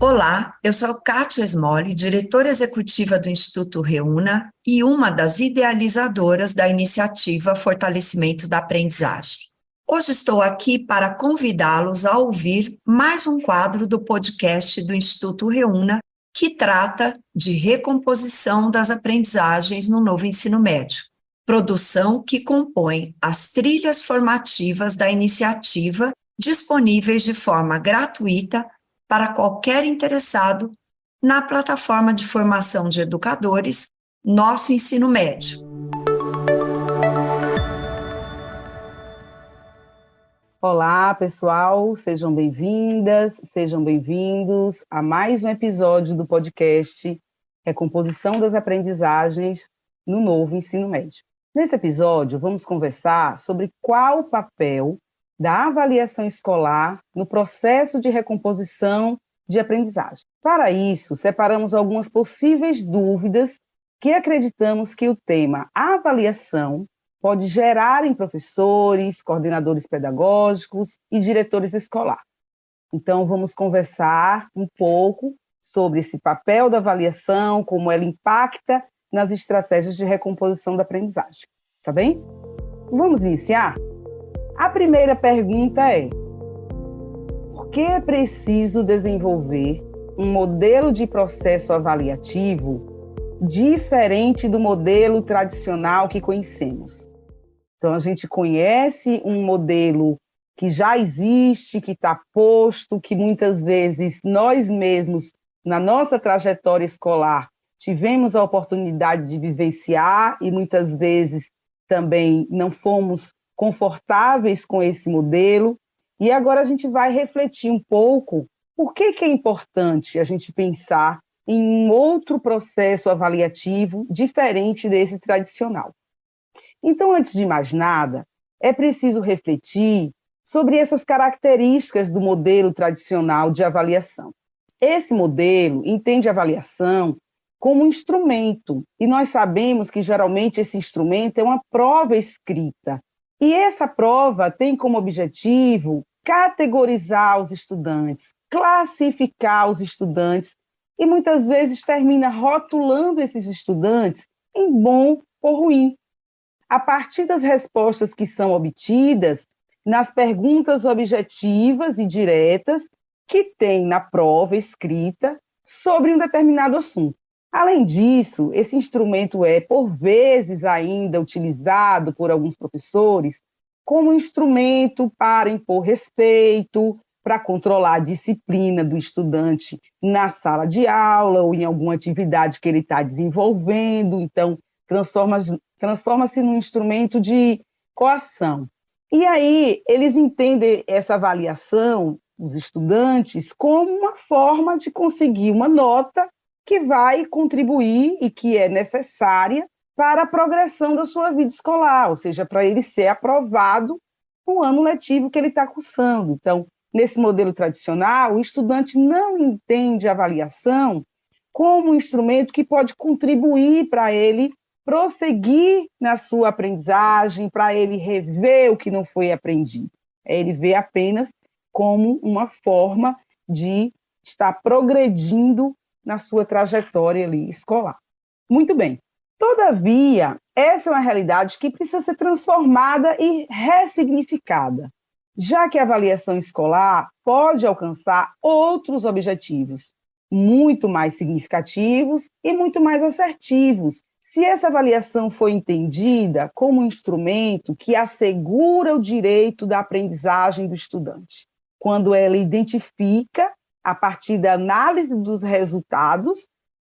Olá, eu sou Kátia Smolli, diretora executiva do Instituto Reúna e uma das idealizadoras da iniciativa Fortalecimento da Aprendizagem. Hoje estou aqui para convidá-los a ouvir mais um quadro do podcast do Instituto Reúna, que trata de recomposição das aprendizagens no novo ensino médio, produção que compõe as trilhas formativas da iniciativa disponíveis de forma gratuita para qualquer interessado na plataforma de formação de educadores Nosso Ensino Médio. Olá, pessoal, sejam bem-vindas, sejam bem-vindos a mais um episódio do podcast Recomposição das Aprendizagens no Novo Ensino Médio. Nesse episódio, vamos conversar sobre qual o papel da avaliação escolar no processo de recomposição de aprendizagem. Para isso, separamos algumas possíveis dúvidas que acreditamos que o tema avaliação pode gerar em professores, coordenadores pedagógicos e diretores escolares. Então, vamos conversar um pouco sobre esse papel da avaliação, como ela impacta nas estratégias de recomposição da aprendizagem. Tá bem? Vamos iniciar? A primeira pergunta é: por que é preciso desenvolver um modelo de processo avaliativo diferente do modelo tradicional que conhecemos? Então, a gente conhece um modelo que já existe, que está posto, que muitas vezes nós mesmos, na nossa trajetória escolar, tivemos a oportunidade de vivenciar e muitas vezes também não fomos confortáveis com esse modelo, e agora a gente vai refletir um pouco por que é importante a gente pensar em um outro processo avaliativo diferente desse tradicional. Então, antes de mais nada, é preciso refletir sobre essas características do modelo tradicional de avaliação. Esse modelo entende a avaliação como um instrumento, e nós sabemos que geralmente esse instrumento é uma prova escrita. E essa prova tem como objetivo categorizar os estudantes, classificar os estudantes e muitas vezes termina rotulando esses estudantes em bom ou ruim. A partir das respostas que são obtidas nas perguntas objetivas e diretas que tem na prova escrita sobre um determinado assunto. Além disso, esse instrumento é, por vezes, ainda utilizado por alguns professores como instrumento para impor respeito, para controlar a disciplina do estudante na sala de aula ou em alguma atividade que ele está desenvolvendo. Então, transforma-se num instrumento de coação. E aí, eles entendem essa avaliação, os estudantes, como uma forma de conseguir uma nota que vai contribuir e que é necessária para a progressão da sua vida escolar, ou seja, para ele ser aprovado no ano letivo que ele está cursando. Então, nesse modelo tradicional, o estudante não entende a avaliação como um instrumento que pode contribuir para ele prosseguir na sua aprendizagem, para ele rever o que não foi aprendido. Ele vê apenas como uma forma de estar progredindo na sua trajetória ali escolar. Muito bem. Todavia, essa é uma realidade que precisa ser transformada e ressignificada, já que a avaliação escolar pode alcançar outros objetivos, muito mais significativos e muito mais assertivos, se essa avaliação for entendida como um instrumento que assegura o direito da aprendizagem do estudante, quando ela identifica, a partir da análise dos resultados,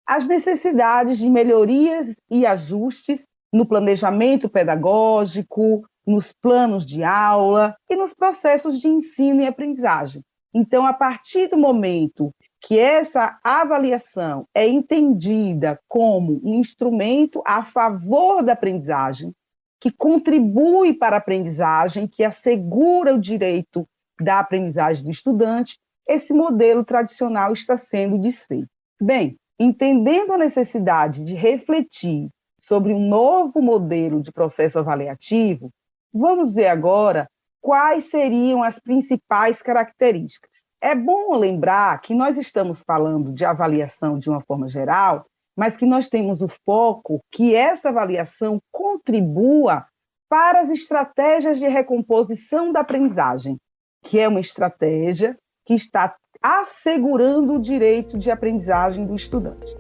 as necessidades de melhorias e ajustes no planejamento pedagógico, nos planos de aula e nos processos de ensino e aprendizagem. Então, a partir do momento que essa avaliação é entendida como um instrumento a favor da aprendizagem, que contribui para a aprendizagem, que assegura o direito da aprendizagem do estudante, esse modelo tradicional está sendo desfeito. Bem, entendendo a necessidade de refletir sobre um novo modelo de processo avaliativo, vamos ver agora quais seriam as principais características. é bom lembrar que nós estamos falando de avaliação de uma forma geral, mas que nós temos o foco que essa avaliação contribua para as estratégias de recomposição da aprendizagem, que é uma estratégia que está assegurando o direito de aprendizagem do estudante.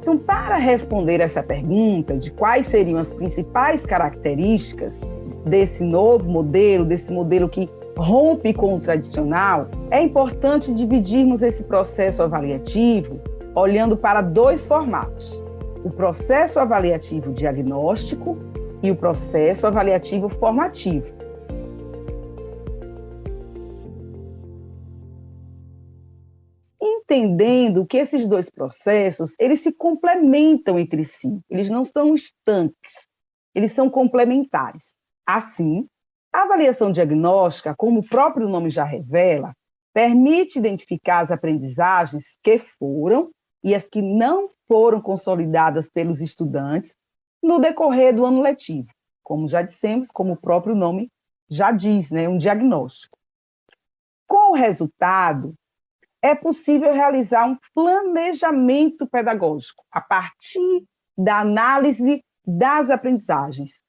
Então, para responder essa pergunta de quais seriam as principais características desse novo modelo, desse modelo que rompe com o tradicional, é importante dividirmos esse processo avaliativo olhando para dois formatos: o processo avaliativo diagnóstico e o processo avaliativo formativo. Entendendo que esses dois processos, eles se complementam entre si, eles não são estanques, eles são complementares. Assim, a avaliação diagnóstica, como o próprio nome já revela, permite identificar as aprendizagens que foram e as que não foram consolidadas pelos estudantes no decorrer do ano letivo. Como já dissemos, como o próprio nome já diz, um diagnóstico. Com o resultado, é possível realizar um planejamento pedagógico a partir da análise das aprendizagens.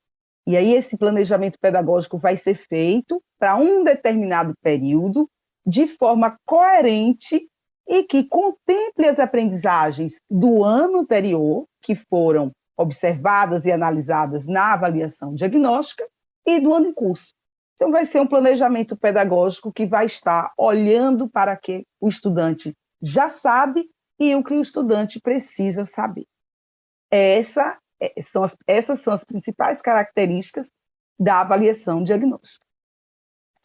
E aí esse planejamento pedagógico vai ser feito para um determinado período, de forma coerente e que contemple as aprendizagens do ano anterior, que foram observadas e analisadas na avaliação diagnóstica, e do ano em curso. Então, vai ser um planejamento pedagógico que vai estar olhando para o que o estudante já sabe e o que o estudante precisa saber. Essas são as principais características da avaliação diagnóstica.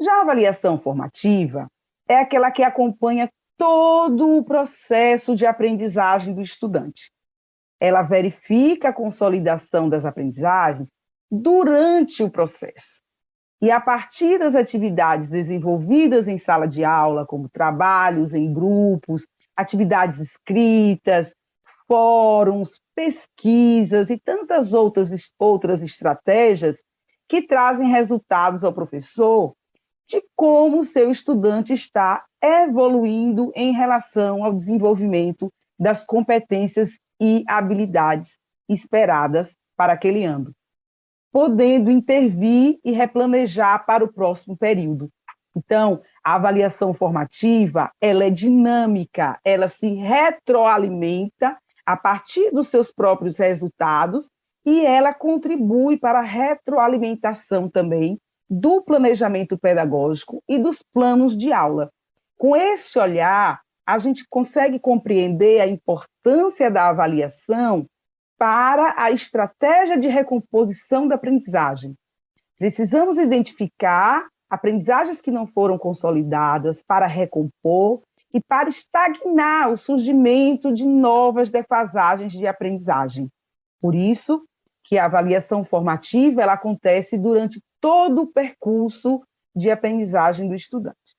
Já a avaliação formativa é aquela que acompanha todo o processo de aprendizagem do estudante. Ela verifica a consolidação das aprendizagens durante o processo. E a partir das atividades desenvolvidas em sala de aula, como trabalhos em grupos, atividades escritas, fóruns, pesquisas e tantas outras estratégias que trazem resultados ao professor de como o seu estudante está evoluindo em relação ao desenvolvimento das competências e habilidades esperadas para aquele ano, podendo intervir e replanejar para o próximo período. Então, a avaliação formativa, ela é dinâmica, ela se retroalimenta a partir dos seus próprios resultados e ela contribui para a retroalimentação também do planejamento pedagógico e dos planos de aula. Com esse olhar, a gente consegue compreender a importância da avaliação para a estratégia de recomposição da aprendizagem. Precisamos identificar aprendizagens que não foram consolidadas para recompor e para estagnar o surgimento de novas defasagens de aprendizagem. Por isso que a avaliação formativa ela acontece durante todo o percurso de aprendizagem do estudante.